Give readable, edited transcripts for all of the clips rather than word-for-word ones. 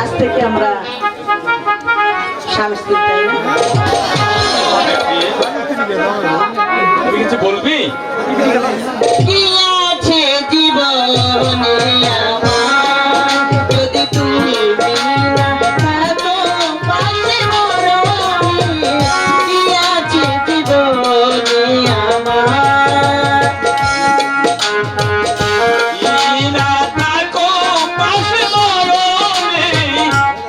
আজ থেকে আমরা স্বামী স্ত্রী, তাই না? তুই কিছু বলবি? কি আছে জীবনে আমার, যদি তুমি না থাকো পাশে মরণে। কি আছে জীবনে আমার, কি না থাকো পাশে মরণে,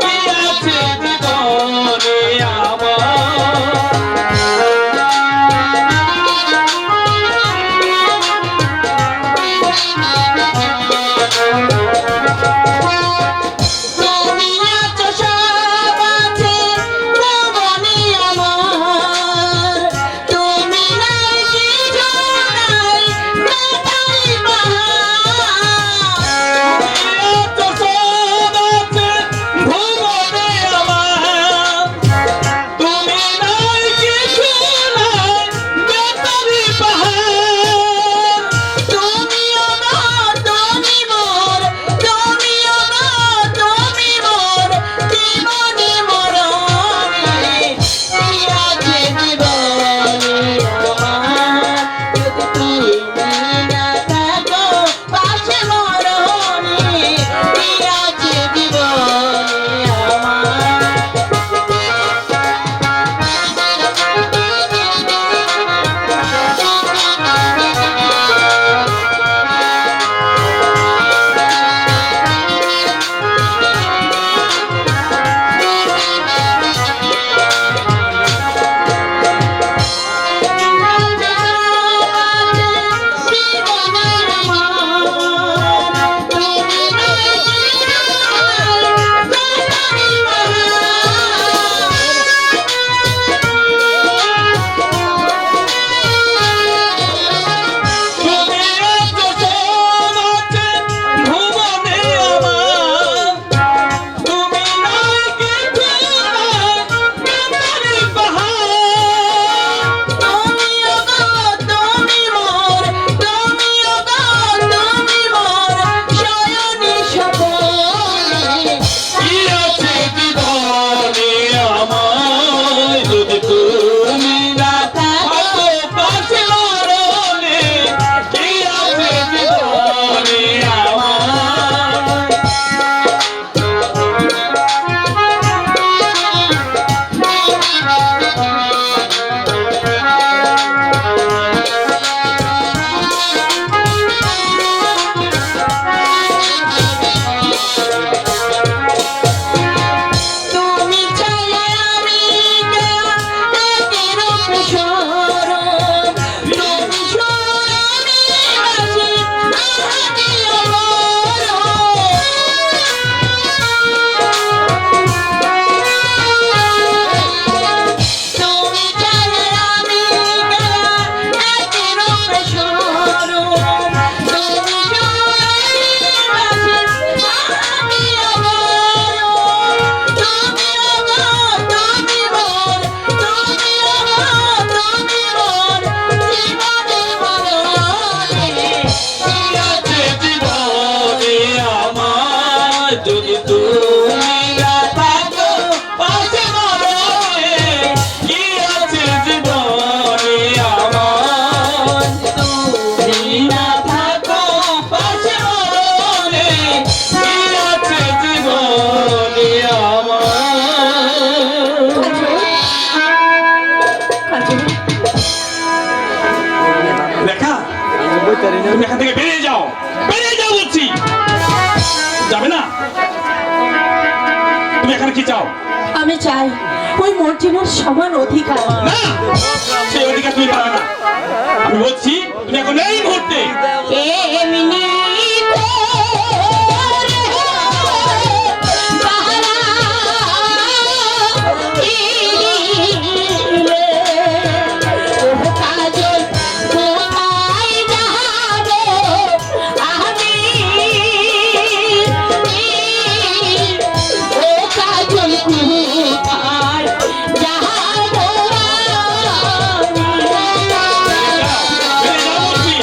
কি আছে জীবনে আমার। তুমি আছো সব আছে জীবনে আমার, তুমি নাই কিছু নাই বেতাই বাহার। এত সব আছে ভুবনে আমার, তুমি নাই কিছু নাই বেতারি পাহাড়। তুমি আমার, তুমি মোর, তুমি আমার, তুমি মোর জীবনে মরণে। কি আছে জীবনে আমার, যদি তুমি না থাকো পাশে মরণে। কি আছে জীবনে আমার। তুমি এত সব আছে ভুবনে আমার, তুমি নাই কিছু নাই বেতারি পাহাড়। তুমি ওগো, তুমি মোর, তুমি ওগো, তুমি মোর শয়নে স্বপনে। কি আছে জীবনে আমার, যদি তুমি না থাকো পাশে মরণে। কি আছে জীবনে আমার। তুমি চাইলে আমি দেয়া একের প্রসারণ, তুমি সুর আমি বাঁশি আহারি অমরণ। তুমি চাইলে আমি দেয়া একের প্রসারণ, তুমি সুর আমি বাঁশি আহারি অমরণ। তুমি ওগো, তুমি মোর, তুমি ওগো, তুমি মোর জীবনে মরণে। কি আছে জীবনে আমার, যদি তুমি না থাকো পাশে মরণে। কি আছে জীবনে আমার, তুমি না থাকো পাশে মরণে। কি আছে জীবনে আমার। লেখা, তুমি এখান থেকে বেরিয়ে যাও, বেরিয়ে যাও বলছি। যাবে না? তুমি এখানে কি চাও? আমি চাই ওই মর্জিনার সমান অধিকার। না, সেই অধিকার তুমি পাবে না। আমি বলছি তুমি এখন এই মুহূর্তে এমনি করে বাহারা দিলে ও কাজল কোথায় যাবে আমি, ও কাজল কোথায় যাবো আমি। বেরিয়ে যাও বলছি।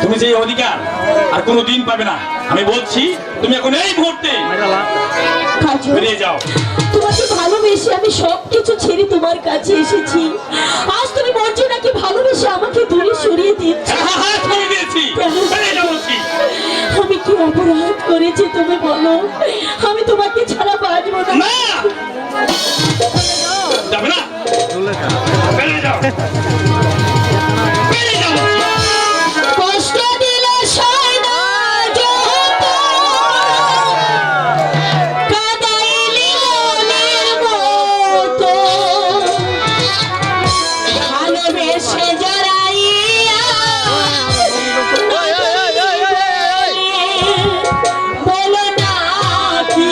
তুমি যে অধিকার আর কোনোদিন পাবে না। আমি বলছি তুমি এখন এই মুহূর্তে কাজল, বেরিয়ে যাও। তোমাকে ভালোবেসে আমি সবকিছু ছেড়ে তোমার কাছে এসেছি। আজ তুমি বলছো নাকি ভালোবেসে আমাকে দূরে সরিয়ে দিচ্ছ? হ্যাঁ, ছেড়ে দিয়েছি। বেরিয়ে যাও বলছি। আমি কি অপরাধ করেছি তুমি বলো? আমি তোমাকে ছাড়া বাঁচবো না। না যাবে না, বেরিয়ে যাও। বেরিয়ে যাও বলছি। কষ্ট দিলে সয় না যত, কাঁদাইলি মনের মতো, ভালোবেসে জড়াইয়া বলো না কি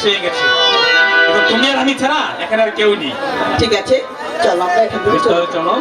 শেষ হয়ে গেছে। এখন তুমি আর আমি ছাড়া এখানে আর কেউ নেই। ঠিক আছে, চলো আমরা এখান থেকে চলো। চলো।